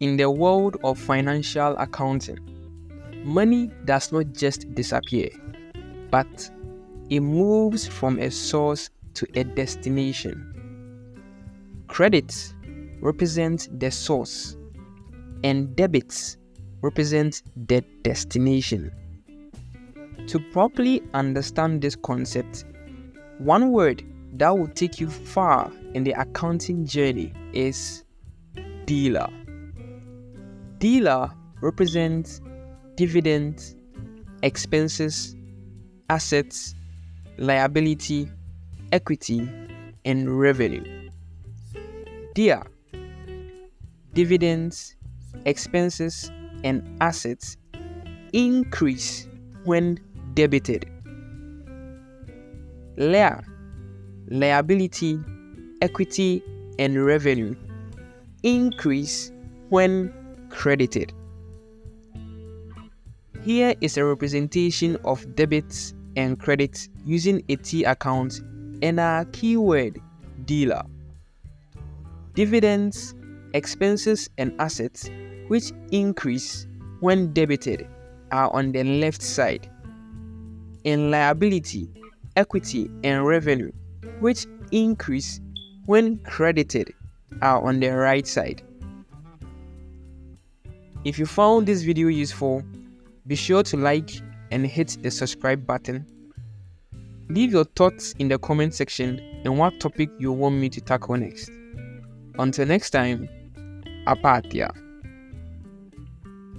In the world of financial accounting, money does not just disappear, but it moves from a source to a destination. Credits represent the source, and debits represent the destination. To properly understand this concept, one word that will take you far in the accounting journey is dealer. Dealer represents dividends, expenses, assets, liability, equity, and revenue. Dear, dividends, expenses, and assets increase when debited. Lia, liability, equity, and revenue increase when credited. Here is a representation of debits and credits using a T account and our keyword dealer. Dividends, expenses, and assets which increase when debited are on the left side, and liability, equity, and revenue which increase when credited are on the right side. If you found this video useful, be sure to like and hit the subscribe button. Leave your thoughts in the comment section and what topic you want me to tackle next. Until next time, Apatia.